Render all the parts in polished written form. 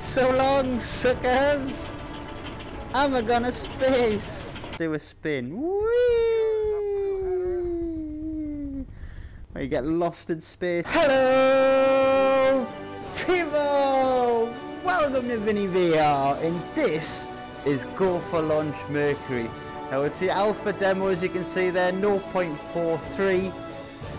So long, suckers! I'm gonna space! Do a spin. Whee! Where you get lost in space. Hello, people! Welcome to Vinny VR, and this is Go for Launch Mercury. Now it's the alpha demo, as you can see there, 0.43.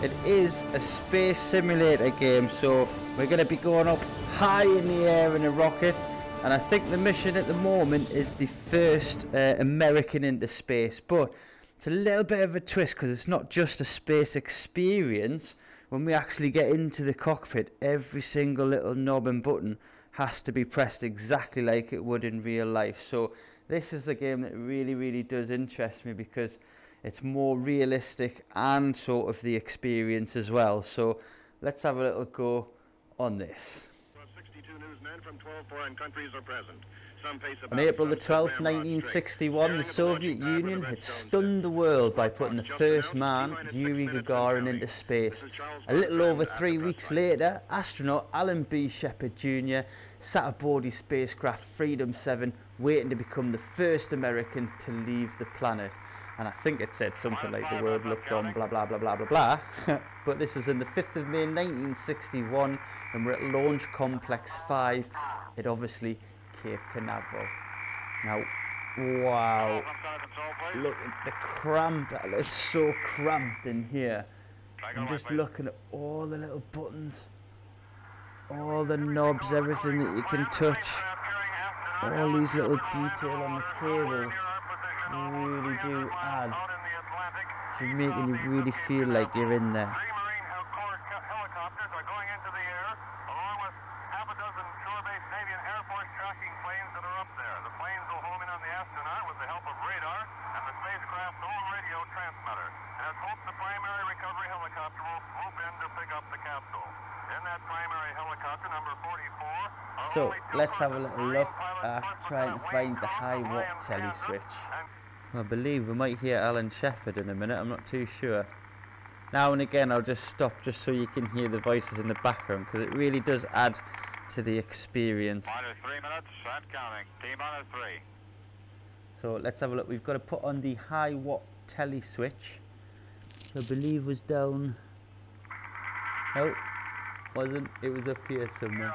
It is a space simulator game, so we're going to be going up high in the air in a rocket, and I think the mission at the moment is the first American into space, but it's a little bit of a twist because it's not just a space experience. When we actually get into the cockpit, every single little knob and button has to be pressed exactly like it would in real life. So this is a game that really does interest me because it's more realistic and sort of the experience as well. So let's have a little go on this. 62 newsmen from 12 foreign countries are present. On April the 12th, 1961, the Soviet Union had stunned the world by putting the first man, Yuri Gagarin, into space. A little over 3 weeks later, astronaut Alan B. Shepard Jr. sat aboard his spacecraft Freedom 7, waiting to become the first American to leave the planet. And I think it said something like the world looked on, blah blah blah blah blah blah. But this is on the 5th of May 1961, and we're at Launch Complex 5 at obviously Cape Canaveral. Now, wow, look at the cramped, it's so cramped in here. I'm just looking at all the little buttons, all the knobs, everything that you can touch, all these little detail on the cables really do add to making you really feel like you're in there. Helicopters are going into the air, along with half a dozen shore-based Navy and Air Force tracking planes that are up there. The planes will home in on the astronaut with the help of radar and the spacecraft's own radio transmitter. And it's hoped the primary recovery helicopter will swoop in to pick up the capsule. In that primary helicopter, number 44... So, let's have a little look at trying to find the high watt telly switch. I believe we might hear Alan Shepard in a minute, I'm not too sure. Now and again I'll just stop just so you can hear the voices in the background, because it really does add to the experience. Minus 3 minutes and counting. T-minus 3. So let's have a look. We've got to put on the high watt telly switch. I believe was down... No, wasn't. It was up here somewhere.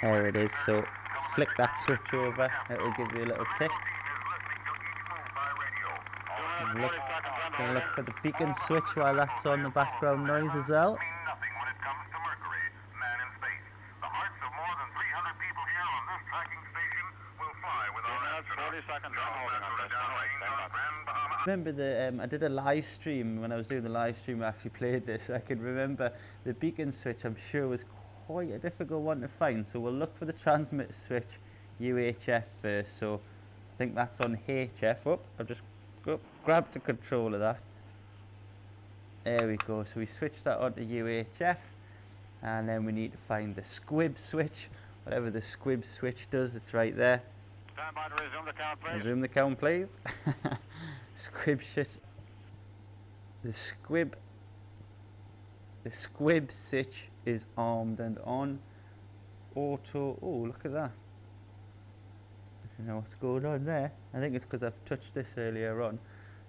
There it is. So flick that switch over, it'll give you a little tick. Gonna look for the beacon switch while that's on, the background noise as well. Remember I did a live stream. When I was doing the live stream I actually played this. I can remember the beacon switch, I'm sure, was quite a difficult one to find. So we'll look for the transmit switch UHF first. So I think that's on HF. Oh, I've just grabbed the control of that. There we go. So we switched that on to UHF, and then we need to find the squib switch. Whatever the squib switch does, it's right there. Stand by to resume the count, please. Resume the count, please. Squib shit. The squib switch is armed and on. Auto. Oh, look at that. I don't know what's going on there. I think it's because I've touched this earlier on.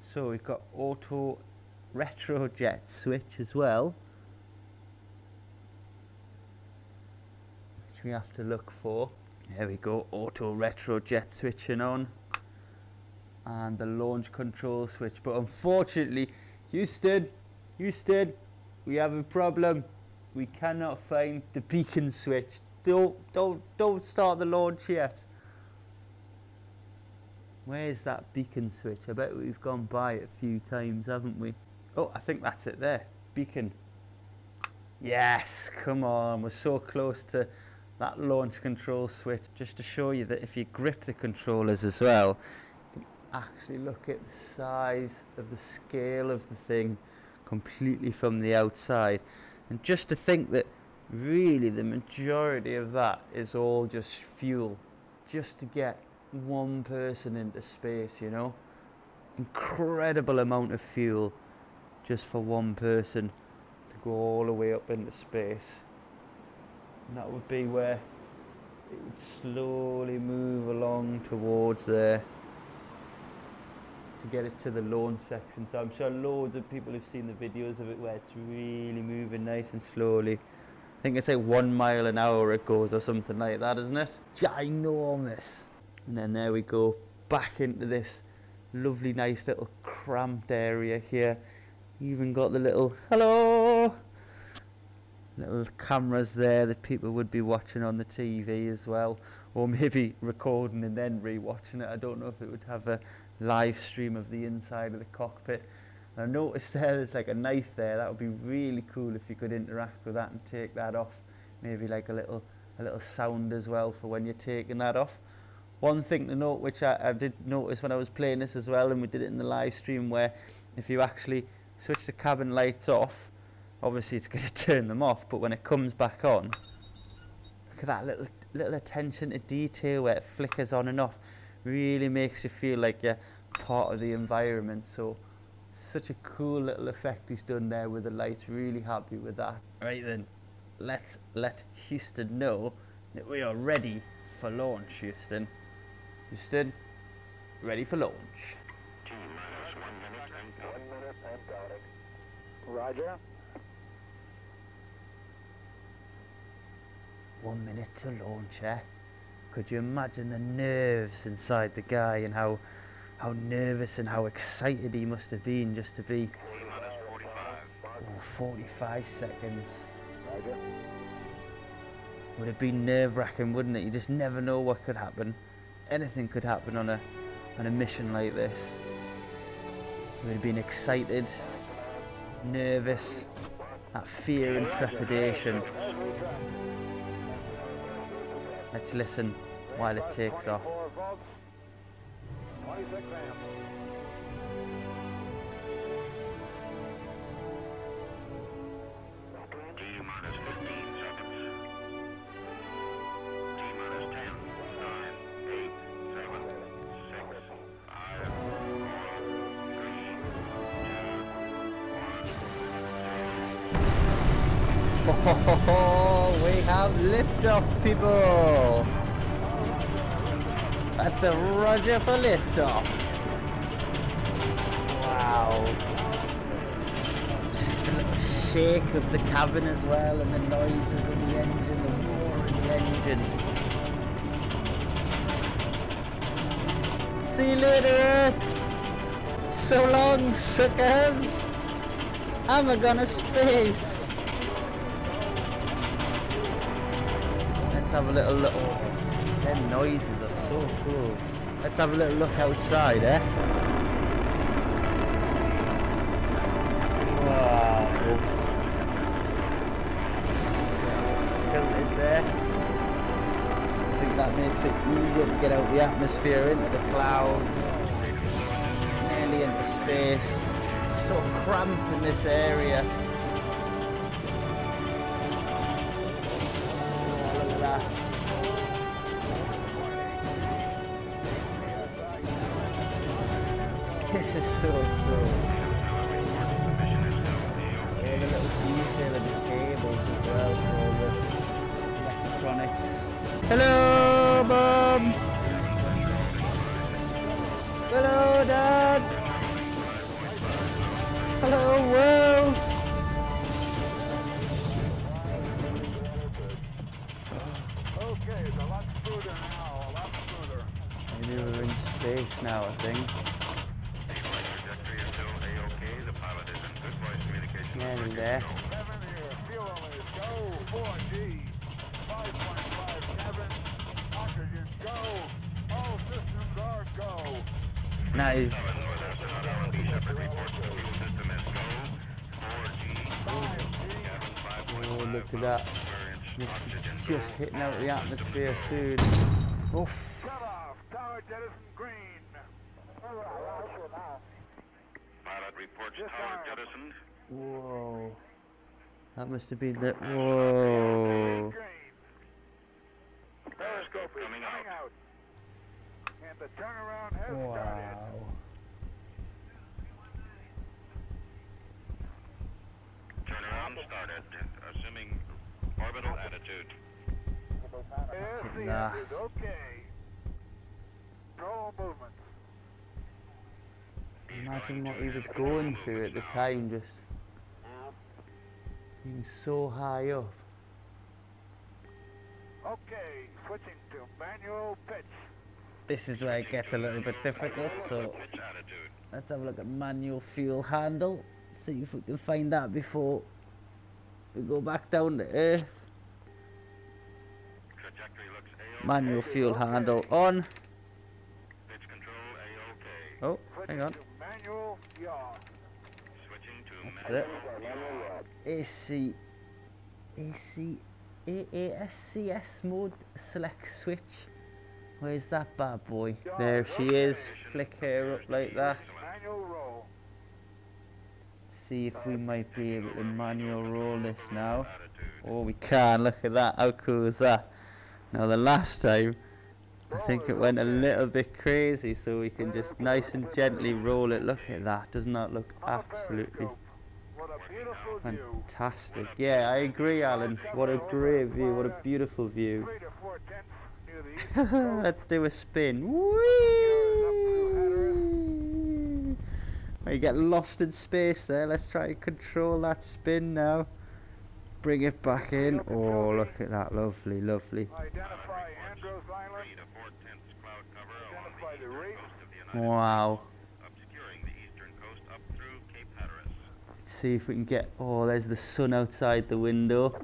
So we've got auto retrojet switch as well, which we have to look for. There we go, auto retrojet switching on, and the launch control switch. But unfortunately, Houston, we have a problem. We cannot find the beacon switch. Don't start the launch yet. Where's that beacon switch? I bet we've gone by it a few times, haven't we? Oh, I think that's it there. Beacon. Yes, come on. We're so close to that launch control switch. Just to show you that if you grip the controllers as well, you can actually look at the size of the scale of the thing completely from the outside. And just to think that really the majority of that is all just fuel, just to get one person into space, you know. Incredible amount of fuel just for one person to go all the way up into space. And that would be where it would slowly move along towards there to get it to the launch section. So I'm sure loads of people have seen the videos of it where it's really moving nice and slowly. I think it's like 1 mile an hour it goes or something like that, isn't it? Ginormous. And then there we go, back into this lovely nice little cramped area here. Even got the little, hello, little cameras there that people would be watching on the TV as well, or maybe recording and then re-watching it. I don't know if it would have a live stream of the inside of the cockpit. And I noticed there's like a knife there. That would be really cool if you could interact with that and take that off. Maybe like a little sound as well for when you're taking that off. One thing to note, which I did notice when I was playing this as well, and we did it in the live stream, where if you actually switch the cabin lights off, obviously it's going to turn them off, but when it comes back on, look at that little attention to detail where it flickers on and off. Really makes you feel like you're part of the environment. So such a cool little effect he's done there with the lights. Really happy with that. Right then, let's let Houston know that we are ready for launch. Houston, ready for launch. T-minus 1 minute and counting. 1 minute and counting. Roger. 1 minute to launch, eh? Could you imagine the nerves inside the guy and how nervous and how excited he must have been just to be... T-minus 45. 45 seconds. Roger. Would have been nerve-wracking, wouldn't it? You just never know what could happen. Anything could happen on a mission like this. You would have been excited, nervous, that fear and trepidation. Let's listen while it takes off. 26 amps. T-minus 15 seconds. T-minus 10, 9, 8, 7, 6, 5, 4, 3, 2, 1. Oh, we have liftoff, people. That's a Roger for liftoff. Wow. Just a little shake of the cabin as well, and the noises in the engine, the roar in the engine. See you later, Earth. So long, suckers. I'm gonna space. Let's have a little look. Oh, them noises are so cool. Let's have a little look outside, eh? Wow. It's tilted there. I think that makes it easier to get out the atmosphere into the clouds. Nearly into space. It's so cramped in this area. This is so cool. All the little detail of the cables as well for all the electronics. Hello, Mum! Hello, Dad! Hello, world! Okay, it's a lot smoother now, a lot smoother. Maybe we're in space now, I think. Nearly there. 7 here, fuel is go, 4G, 5.5 cabin, oxygen go, all systems are go. Nice. Oh, look at that. Just hitting out the atmosphere soon. Oof. Shut off, tower jettison green. Pilot reports tower jettisoned. Whoa. That must have been the... Whoa. Periscope is coming out. And the turnaround has started. Wow. Turnaround started, assuming orbital attitude. Look at that. is okay. Control movements. Imagine what he was going through at the time, just being so high up. Okay, switching to manual pitch. This is where it gets a little bit difficult, so let's have a look at manual fuel handle. See if we can find that before we go back down to earth. Manual fuel handle on. Oh, hang on. Manual yaw. That's it. ASCS mode select switch. Where's that bad boy? There she is. Flick her up like that. Manual roll. See if we might be able to manual roll this now. Oh, we can. Look at that. How cool is that? Now the last time, I think it went a little bit crazy, so we can just nice and gently roll it. Look at that. Doesn't that look absolutely fantastic? Yeah, I agree, Alan. What a great view. What a beautiful view. 3 to 4/10 near the east. Let's do a spin. Whee! You get lost in space there. Let's try and control that spin now. Bring it back in. Oh, look at that. Lovely, lovely. Identify Andros Island. Identify the reef. Wow. Let's see if we can get... Oh, there's the sun outside the window.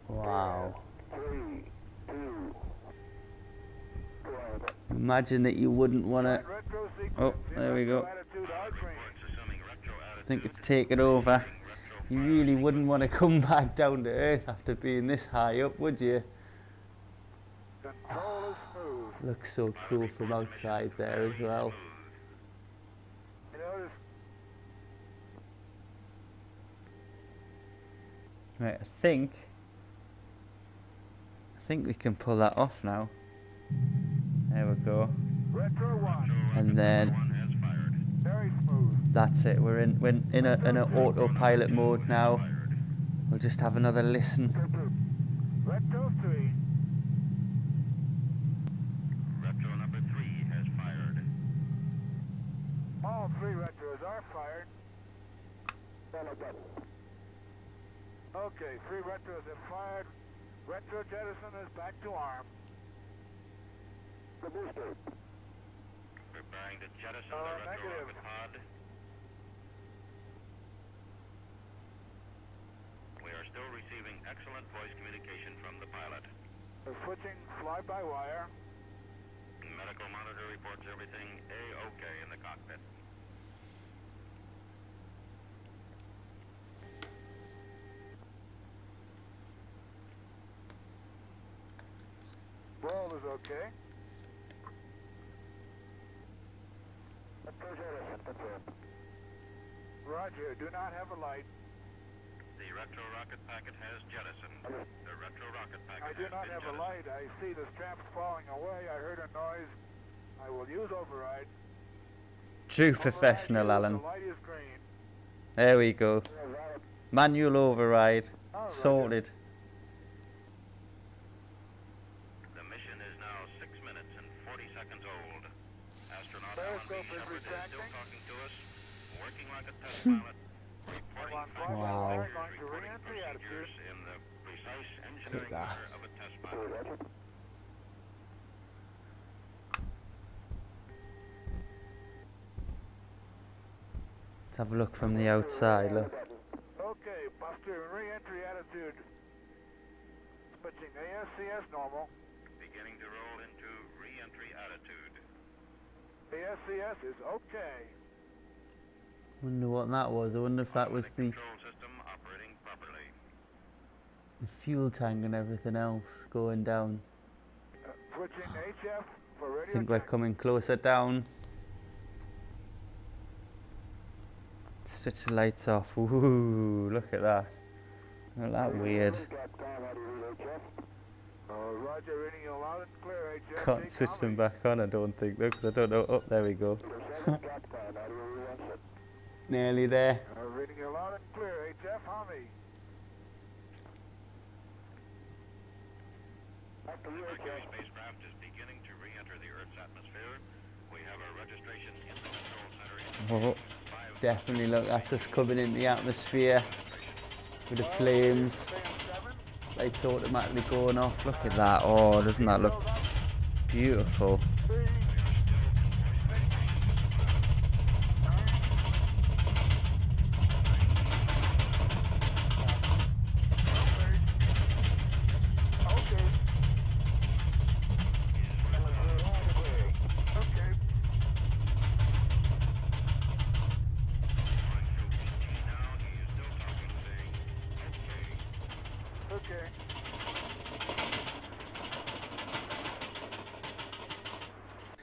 Wow. Imagine that you wouldn't want to... Oh, there we go. I think it's taken over. You really wouldn't want to come back down to earth after being this high up, would you? Control is smooth. Looks so cool from outside there as well. You notice Right, I think we can pull that off now. There we go. retro one. And then Very smooth. that's it. We're in an autopilot mode now. We'll just have another listen. Retro 3. Retro number 3 has fired. All 3 retros are fired. Okay, 3 retros have fired. Retro jettison is back to arm. Preparing to jettison the retro negative. rocket pod. We are still receiving excellent voice communication from the pilot. We're switching fly-by-wire. Medical monitor reports everything A-OK in the cockpit. Roll is okay. Roger, do not have a light. The retro rocket packet has jettisoned. The retro rocket packet I do not have a light. I see the straps falling away. I heard a noise. I will use override. True professional, Alan. The light is green. There we go. Manual override. Oh, Sorted. The mission is now 6 minutes and 40 seconds old. Astronaut Alan B. Periscope is Shepard is still retracting. talking to us, working like a test pilot, reporting On facts, Wow. fly-by-wire, going to reporting re-entry procedures attitude. in the precise engineering that. manner of a test pilot. Let's have a look from the outside. Look. Okay, Buster, re-entry attitude. Switching ASCS normal. Beginning to roll into re-entry attitude. ASCS is okay. Wonder what that was. I wonder if that was the Control system operating properly. fuel tank and everything else going down. Switching HF for I radio. think we're coming closer down. Switch the lights off. Ooh, look at that. Isn't that weird? Roger, reading you loud and clear, HF. Can't switch them back on, I don't think, though, because I don't know. Oh, there we go. Nearly there. Reading you loud and clear, HF, Hummy. At the Mercury spacecraft is beginning to re-enter the Earth's atmosphere. We have a registration in the control center. Oh, definitely look, that's us coming in the atmosphere with the flames. Lights automatically going off. Look at that. Oh, doesn't that look beautiful?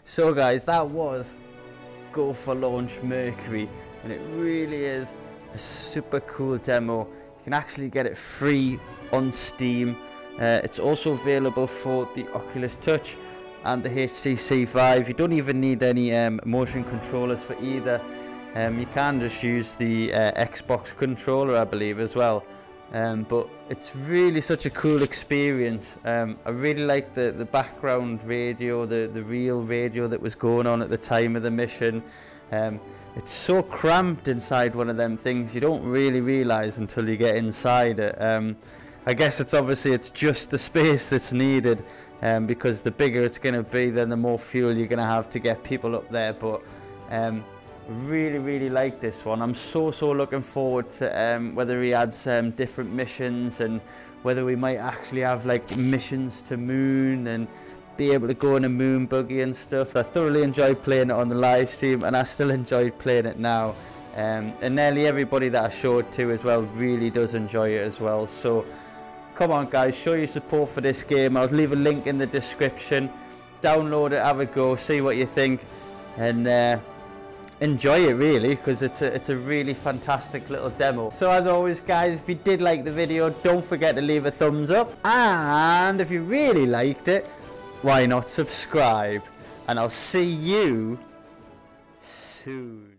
So guys, that was Go for Launch Mercury, and it really is a super cool demo. You can actually get it free on Steam. It's also available for the Oculus Touch and the HTC VIVE. You don't even need any motion controllers for either. You can just use the Xbox controller, I believe, as well. But it's really such a cool experience. I really like the background radio, the real radio that was going on at the time of the mission. It's so cramped inside one of them things, you don't really realise until you get inside it. I guess it's just the space that's needed, because the bigger it's going to be, then the more fuel you're going to have to get people up there. But really like this one. I'm so looking forward to whether he adds different missions, and whether we might actually have like missions to moon and be able to go in a moon buggy and stuff. I thoroughly enjoyed playing it on the live stream, and I still enjoyed playing it now, and nearly everybody that I showed to as well really does enjoy it as well. So come on guys, show your support for this game. I'll leave a link in the description. Download it, have a go, see what you think, and enjoy it really, because it's a really fantastic little demo. So as always guys, if you did like the video, don't forget to leave a thumbs up, and if you really liked it, why not subscribe, and I'll see you soon.